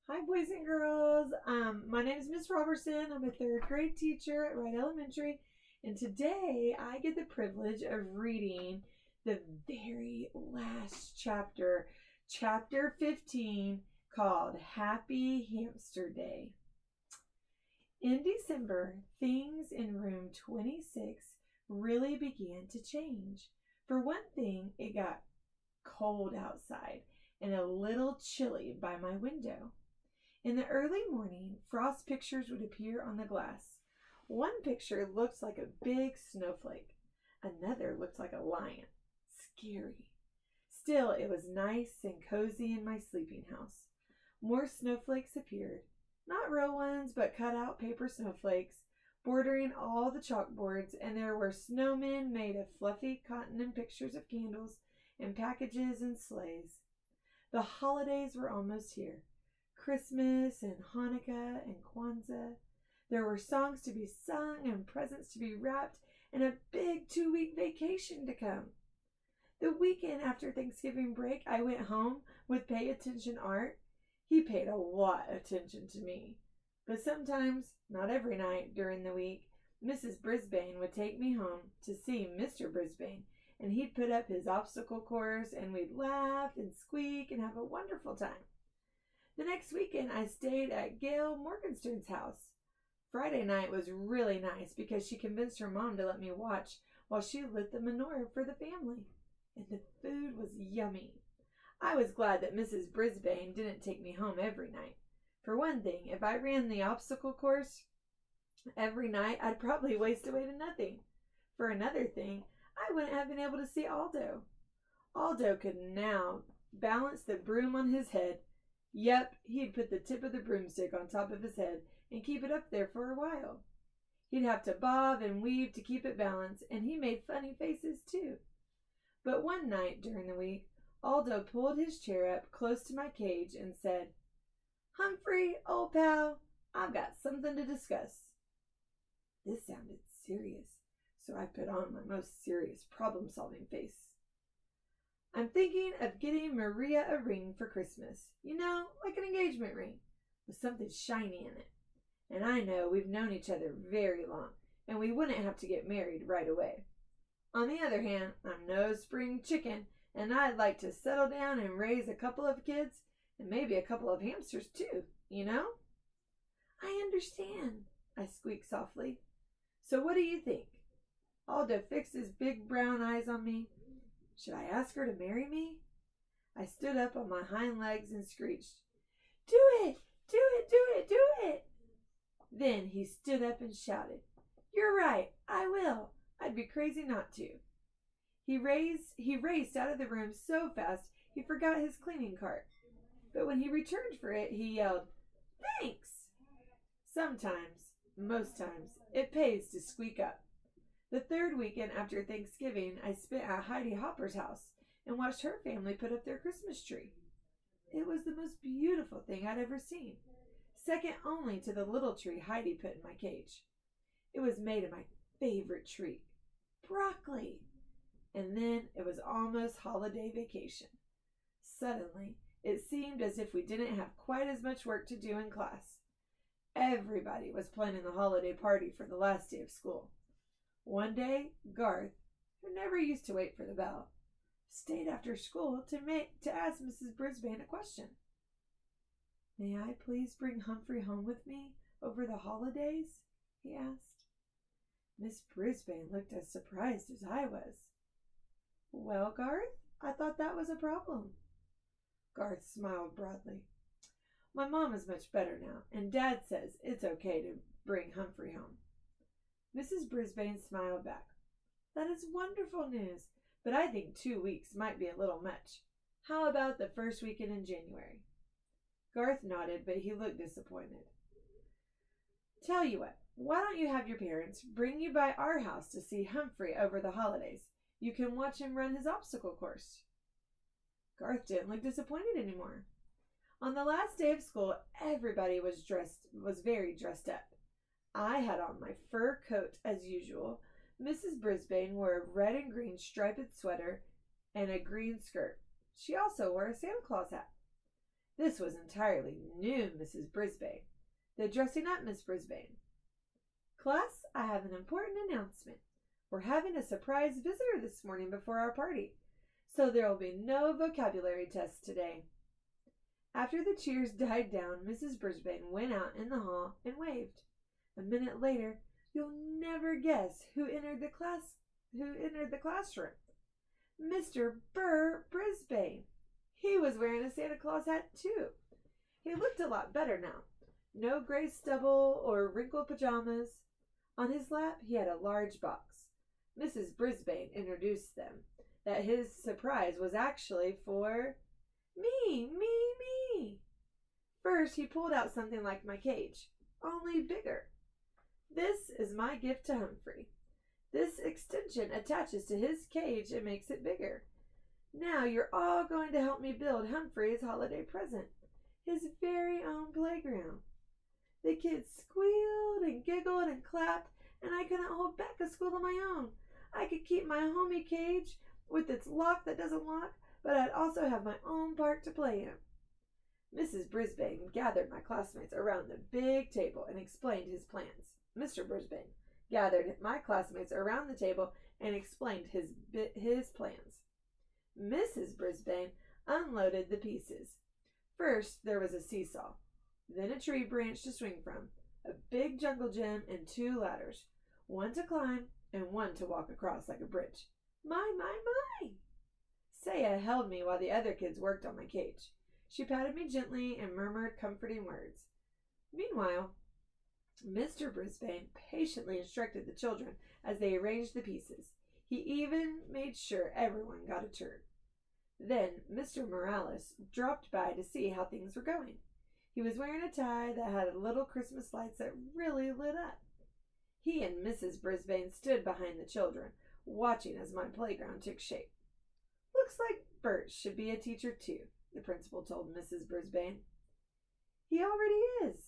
Hi, boys and girls. My name is Miss Robertson. I'm a third grade teacher at Wright Elementary, and today I get the privilege of reading the very last chapter, chapter 15, called Happy Hamster Day. In December, things in room 26 really began to change. For one thing, it got cold outside and a little chilly by my window. In the early morning, frost pictures would appear on the glass. One picture looked like a big snowflake. Another looked like a lion. Scary. Still, it was nice and cozy in my sleeping house. More snowflakes appeared. Not real ones, but cut out paper snowflakes, bordering all the chalkboards, and there were snowmen made of fluffy cotton and pictures of candles and packages and sleighs. The holidays were almost here. Christmas and Hanukkah and Kwanzaa. There were songs to be sung and presents to be wrapped and a big 2-week vacation to come. The weekend after Thanksgiving break, I went home with Pay Attention Art. He paid a lot of attention to me. But sometimes, not every night during the week, Mrs. Brisbane would take me home to see Mr. Brisbane, and he'd put up his obstacle course, and we'd laugh and squeak and have a wonderful time. The next weekend, I stayed at Gail Morgenstern's house. Friday night was really nice because she convinced her mom to let me watch while she lit the menorah for the family. And the food was yummy. I was glad that Mrs. Brisbane didn't take me home every night. For one thing, if I ran the obstacle course every night, I'd probably waste away to nothing. For another thing, I wouldn't have been able to see Aldo. Aldo could now balance the broom on his head. Yep, he'd put the tip of the broomstick on top of his head and keep it up there for a while. He'd have to bob and weave to keep it balanced, and he made funny faces too. But one night during the week, Aldo pulled his chair up close to my cage and said, "Humphrey, old pal, I've got something to discuss." This sounded serious, so I put on my most serious problem-solving face. "I'm thinking of getting Maria a ring for Christmas. You know, like an engagement ring, with something shiny in it. And I know we've known each other very long, and we wouldn't have to get married right away. On the other hand, I'm no spring chicken, and I'd like to settle down and raise a couple of kids, and maybe a couple of hamsters too, you know?" "I understand," I squeaked softly. "So what do you think?" Aldo fixed his big brown eyes on me. Should I ask her to marry me? I stood up on my hind legs and screeched, "Do it! Do it! Do it! Do it!" Then he stood up and shouted, "You're right, I will. I'd be crazy not to." He raced out of the room so fast he forgot his cleaning cart. But when he returned for it, he yelled, "Thanks!" Sometimes, most times, it pays to squeak up. The third weekend after Thanksgiving, I spent at Heidi Hopper's house and watched her family put up their Christmas tree. It was the most beautiful thing I'd ever seen, second only to the little tree Heidi put in my cage. It was made of my favorite tree, broccoli. And then it was almost holiday vacation. Suddenly, it seemed as if we didn't have quite as much work to do in class. Everybody was planning the holiday party for the last day of school. One day, Garth, who never used to wait for the bell, stayed after school to ask Mrs. Brisbane a question. "May I please bring Humphrey home with me over the holidays?" he asked. Miss Brisbane looked as surprised as I was. "Well, Garth, I thought that was a problem." Garth smiled broadly. "My mom is much better now, and Dad says it's okay to bring Humphrey home." Mrs. Brisbane smiled back. "That is wonderful news, but I think 2 weeks might be a little much. How about the first weekend in January?" Garth nodded, but he looked disappointed. "Tell you what, why don't you have your parents bring you by our house to see Humphrey over the holidays? You can watch him run his obstacle course." Garth didn't look disappointed anymore. On the last day of school, everybody was very dressed up. I had on my fur coat as usual. Mrs. Brisbane wore a red and green striped sweater and a green skirt. She also wore a Santa Claus hat. This was entirely new Mrs. Brisbane. The dressing up Miss Brisbane. Class, I have an important announcement. We're having a surprise visitor this morning before our party, so there will be no vocabulary tests today. After the cheers died down, Mrs. Brisbane went out in the hall and waved. A minute later, you'll never guess who entered the classroom. Mr. Burr Brisbane. He was wearing a Santa Claus hat too. He looked a lot better now. No gray stubble or wrinkled pajamas. On his lap he had a large box. Mrs. Brisbane introduced them that his surprise was actually for me. First he pulled out something like my cage, only bigger. This is my gift to Humphrey. This extension attaches to his cage and makes it bigger. Now you're all going to help me build Humphrey's holiday present, his very own playground. The kids squealed and giggled and clapped, and I couldn't hold back a squeal of my own. I could keep my homey cage with its lock that doesn't lock, but I'd also have my own park to play in. Mrs. Brisbane gathered my classmates around the big table and explained his plans. Mr. Brisbane gathered my classmates around the table and explained his plans. Mrs. Brisbane unloaded the pieces. First, there was a seesaw, then a tree branch to swing from, a big jungle gym, and 2 ladders, one to climb and one to walk across like a bridge. My! Saya held me while the other kids worked on my cage. She patted me gently and murmured comforting words. Meanwhile, Mr. Brisbane patiently instructed the children as they arranged the pieces. He even made sure everyone got a turn. Then Mr. Morales dropped by to see how things were going. He was wearing a tie that had little Christmas lights that really lit up. He and Mrs. Brisbane stood behind the children, watching as my playground took shape. Looks like Bert should be a teacher too, the principal told Mrs. Brisbane. He already is,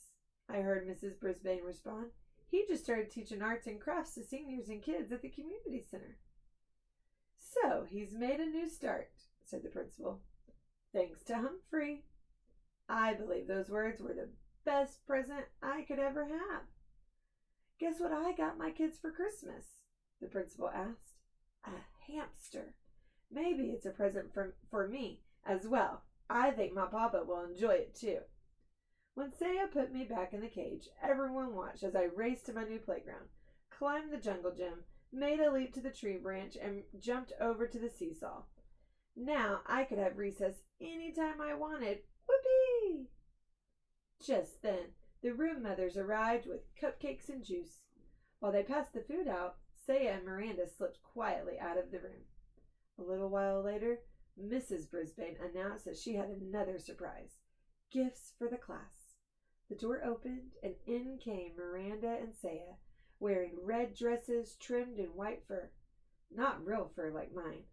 I heard Mrs. Brisbane respond. He just started teaching arts and crafts to seniors and kids at the community center. So he's made a new start, said the principal. Thanks to Humphrey. I believe those words were the best present I could ever have. Guess what I got my kids for Christmas? The principal asked. A hamster. Maybe it's a present for me as well. I think my papa will enjoy it too. When Saya put me back in the cage, everyone watched as I raced to my new playground, climbed the jungle gym, made a leap to the tree branch, and jumped over to the seesaw. Now I could have recess any time I wanted. Whoopee! Just then, the room mothers arrived with cupcakes and juice. While they passed the food out, Saya and Miranda slipped quietly out of the room. A little while later, Mrs. Brisbane announced that she had another surprise. Gifts for the class. The door opened, and in came Miranda and Saya, wearing red dresses trimmed in white fur. Not real fur like mine,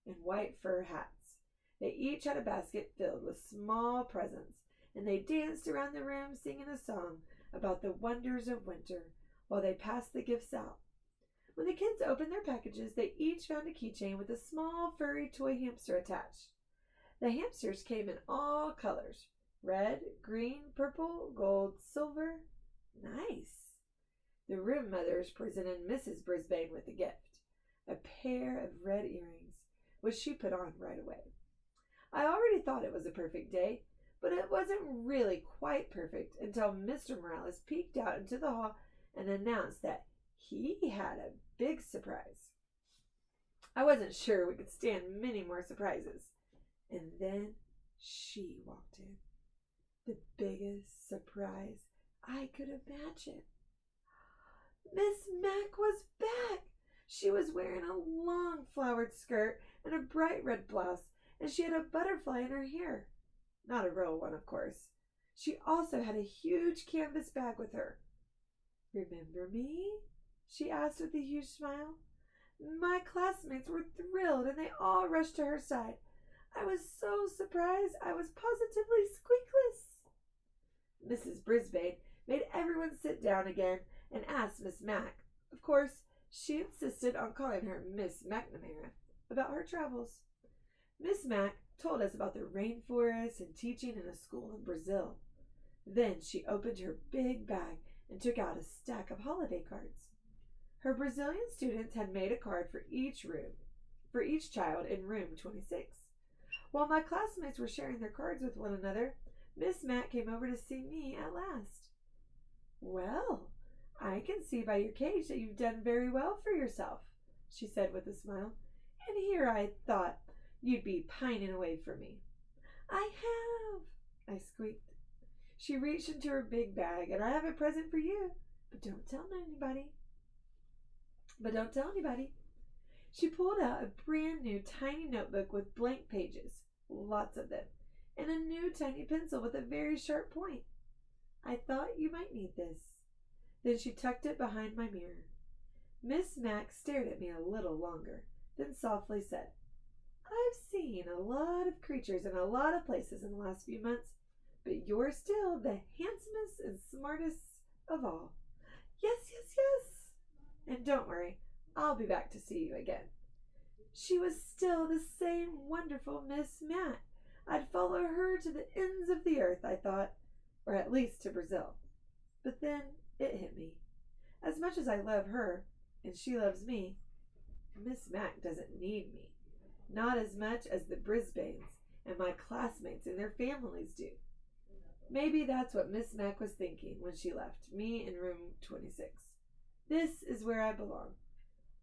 and white fur hats. They each had a basket filled with small presents, and they danced around the room singing a song about the wonders of winter while they passed the gifts out. When the kids opened their packages, they each found a keychain with a small furry toy hamster attached. The hamsters came in all colors. Red, green, purple, gold, silver. Nice. The room mothers presented Mrs. Brisbane with a gift, a pair of red earrings, which she put on right away. I already thought it was a perfect day, but it wasn't really quite perfect until Mr. Morales peeked out into the hall and announced that he had a big surprise. I wasn't sure we could stand many more surprises. And then she walked in. The biggest surprise I could imagine. Miss Mac was back. She was wearing a long flowered skirt and a bright red blouse, and she had a butterfly in her hair. Not a real one, of course. She also had a huge canvas bag with her. Remember me? She asked with a huge smile. My classmates were thrilled, and they all rushed to her side. I was so surprised I was positively squeakless. Mrs. Brisbane made everyone sit down again and asked Miss Mac. Of course, she insisted on calling her Miss McNamara about her travels. Miss Mac told us about the rainforest and teaching in a school in Brazil. Then she opened her big bag and took out a stack of holiday cards. Her Brazilian students had made a card for each child in room 26. While my classmates were sharing their cards with one another, Miss Matt came over to see me at last. "Well, I can see by your cage that you've done very well for yourself," she said with a smile. "And here I thought you'd be pining away for me." "I have," I squeaked. She reached into her big bag. "And I have a present for you, but don't tell anybody." She pulled out a brand new tiny notebook with blank pages, lots of them, and a new tiny pencil with a very sharp point. "I thought you might need this." Then she tucked it behind my mirror. Miss Max stared at me a little longer, then softly said, "I've seen a lot of creatures in a lot of places in the last few months, but you're still the handsomest and smartest of all. Yes, yes, yes. And don't worry, I'll be back to see you again." She was still the same wonderful Miss Matt. I'd follow her to the ends of the earth, I thought, or at least to Brazil. But then it hit me. As much as I love her, and she loves me, Miss Mac doesn't need me. Not as much as the Brisbanes and my classmates and their families do. Maybe that's what Miss Mac was thinking when she left me in room 26. This is where I belong.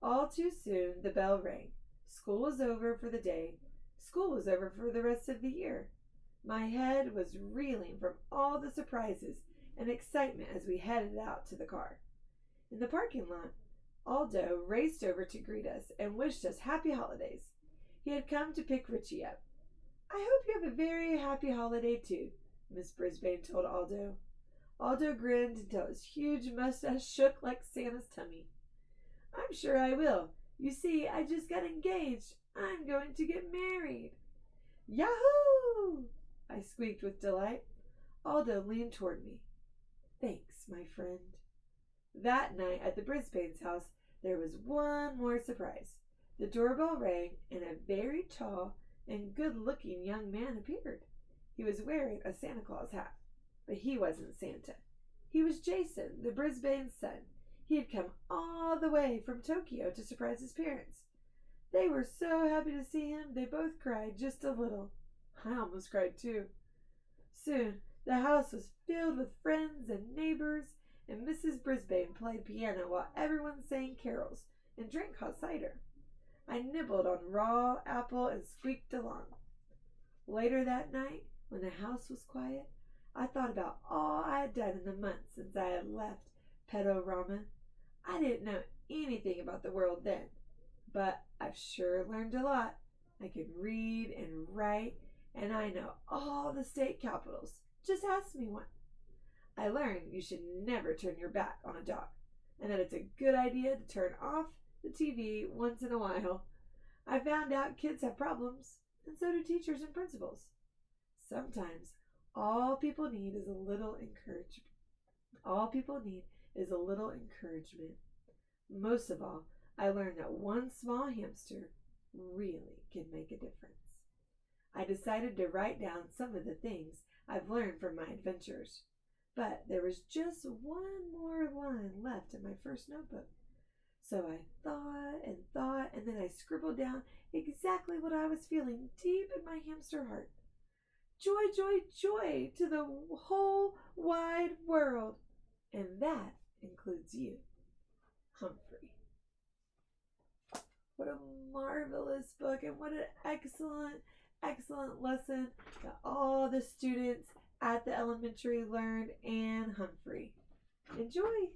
All too soon the bell rang. School was over for the day. School was over for the rest of the year. My head was reeling from all the surprises and excitement as we headed out to the car. In the parking lot, Aldo raced over to greet us and wished us happy holidays. He had come to pick Richie up. "I hope you have a very happy holiday too," Miss Brisbane told Aldo. Aldo grinned until his huge mustache shook like Santa's tummy. "I'm sure I will. You see, I just got engaged. I'm going to get married." "Yahoo!" I squeaked with delight. Aldo leaned toward me. "Thanks, my friend." That night at the Brisbane's house, there was one more surprise. The doorbell rang, and a very tall and good-looking young man appeared. He was wearing a Santa Claus hat, but he wasn't Santa. He was Jason, the Brisbane's son. He had come all the way from Tokyo to surprise his parents. They were so happy to see him, they both cried just a little. I almost cried too. Soon, the house was filled with friends and neighbors, and Mrs. Brisbane played piano while everyone sang carols and drank hot cider. I nibbled on raw apple and squeaked along. Later that night, when the house was quiet, I thought about all I had done in the months since I had left Pedorama. I didn't know anything about the world then, but I've sure learned a lot. I can read and write, and I know all the state capitals. Just ask me one. I learned you should never turn your back on a dog, and that it's a good idea to turn off the TV once in a while. I found out kids have problems, and so do teachers and principals. Sometimes all people need is a little encouragement. Most of all, I learned that one small hamster really can make a difference. I decided to write down some of the things I've learned from my adventures, but there was just one more line left in my first notebook. So I thought, and then I scribbled down exactly what I was feeling deep in my hamster heart. Joy, joy, joy to the whole wide world. And that includes you, Humphrey. What a marvelous book, and what an excellent lesson that all the students at the elementary learned, and Humphrey. Enjoy!